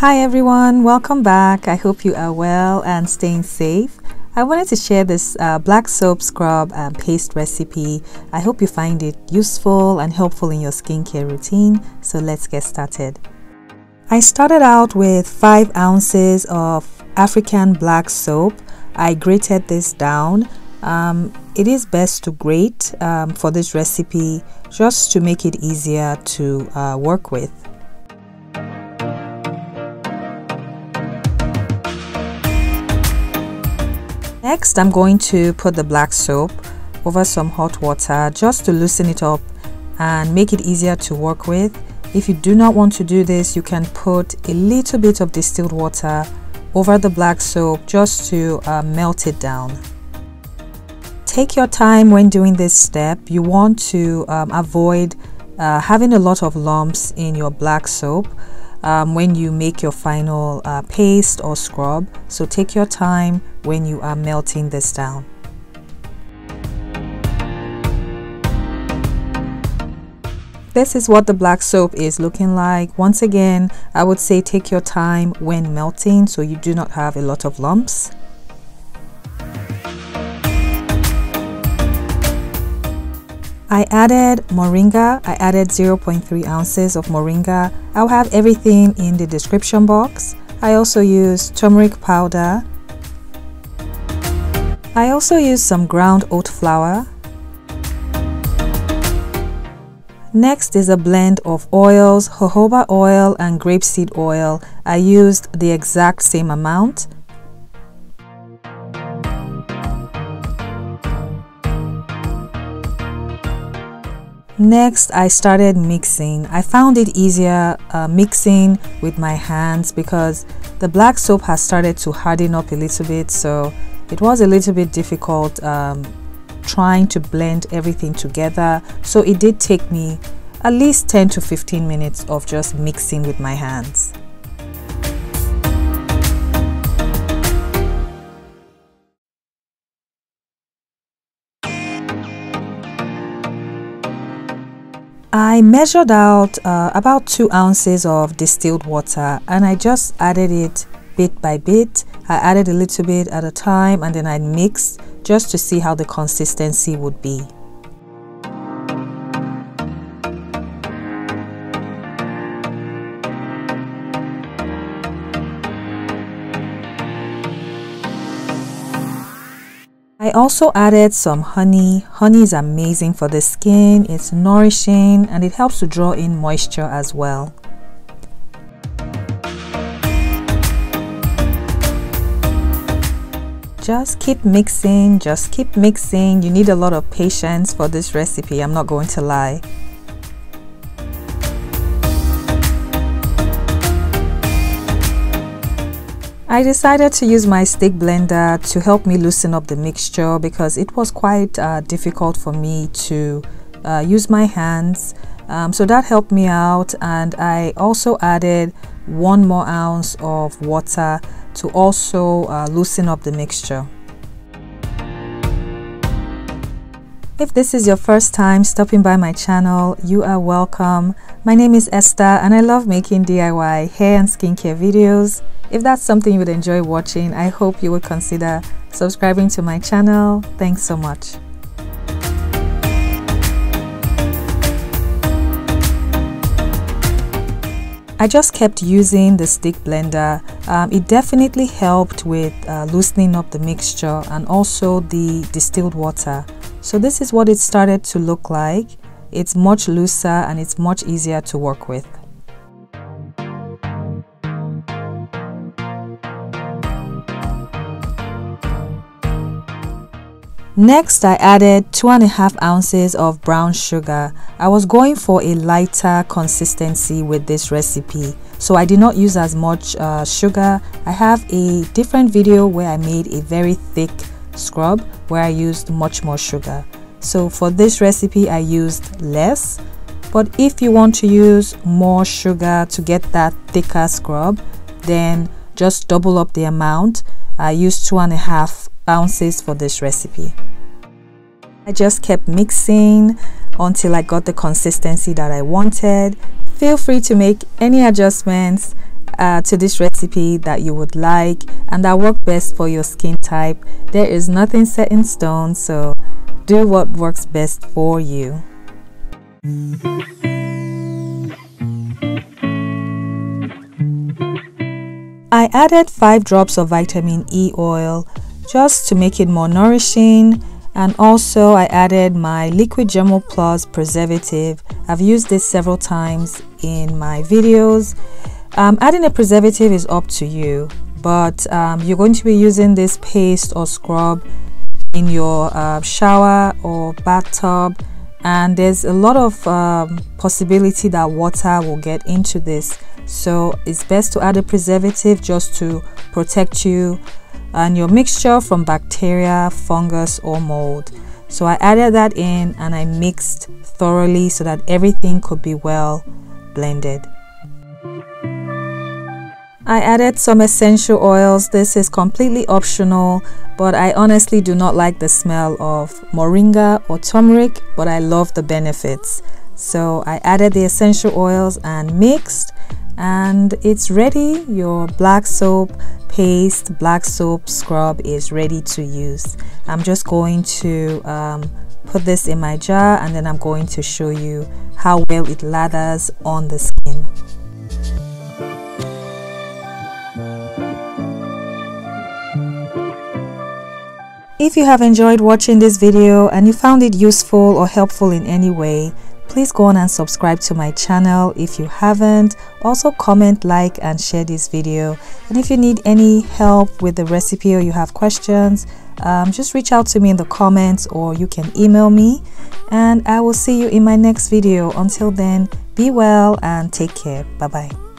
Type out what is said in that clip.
Hi everyone, welcome back. I hope you are well and staying safe. I wanted to share this black soap scrub and paste recipe. I hope you find it useful and helpful in your skincare routine. So let's get started. I started out with 5 ounces of African black soap. I grated this down. It is best to grate for this recipe just to make it easier to work with. Next, I'm going to put the black soap over some hot water just to loosen it up and make it easier to work with. If you do not want to do this, you can put a little bit of distilled water over the black soap just to melt it down. Take your time when doing this step. You want to avoid having a lot of lumps in your black soap when you make your final paste or scrub. So take your time when you are melting this down. This is what the black soap is looking like. Once again, I would say take your time when melting so you do not have a lot of lumps. I added moringa. I added 0.3 ounces of moringa. I'll have everything in the description box. I also used turmeric powder. I also used some ground oat flour. Next is a blend of oils, jojoba oil and grapeseed oil. I used the exact same amount. Next, I started mixing. I found it easier mixing with my hands because the black soap has started to harden up a little bit, so it was a little bit difficult trying to blend everything together. So it did take me at least 10 to 15 minutes of just mixing with my hands. I measured out about 2 ounces of distilled water and I just added it bit by bit. I added a little bit at a time and then I mixed just to see how the consistency would be. I also added some honey. Honey is amazing for the skin, it's nourishing and it helps to draw in moisture as well. Just keep mixing, just keep mixing. You need a lot of patience for this recipe, I'm not going to lie. I decided to use my stick blender to help me loosen up the mixture because it was quite difficult for me to use my hands. So that helped me out, and I also added 1 more ounce of water to also loosen up the mixture. If this is your first time stopping by my channel, you are welcome. My name is Esther and I love making DIY hair and skincare videos. If that's something you would enjoy watching, I hope you would consider subscribing to my channel. Thanks so much. I just kept using the stick blender. It definitely helped with loosening up the mixture and also the distilled water. So this is what it started to look like. It's much looser and it's much easier to work with. Next, I added 2.5 ounces of brown sugar. I was going for a lighter consistency with this recipe, so I did not use as much sugar. I have a different video where I made a very thick scrub where I used much more sugar. So for this recipe, I used less. But if you want to use more sugar to get that thicker scrub, then just double up the amount. I used 2.5 ounces for this recipe. I just kept mixing until I got the consistency that I wanted. Feel free to make any adjustments to this recipe that you would like and that work best for your skin type. There is nothing set in stone, so do what works best for you. I added 5 drops of vitamin E oil just to make it more nourishing, and also I added my Liquid Germo Plus preservative. I've used this several times in my videos. Adding a preservative is up to you, but you're going to be using this paste or scrub in your shower or bathtub, and there's a lot of possibility that water will get into this, so it's best to add a preservative just to protect you and your mixture from bacteria, fungus or mold. So I added that in and I mixed thoroughly so that everything could be well blended. I added some essential oils. This is completely optional, but I honestly do not like the smell of moringa or turmeric, but I love the benefits. So I added the essential oils and mixed, and it's ready. Your black soap paste, black soap scrub is ready to use. I'm just going to put this in my jar, and then I'm going to show you how well it lathers on the skin. If you have enjoyed watching this video and you found it useful or helpful in any way, please go on and subscribe to my channel if you haven't. Also comment, like and share this video. And if you need any help with the recipe or you have questions, just reach out to me in the comments or you can email me, and I will see you in my next video. Until then, be well and take care. Bye bye.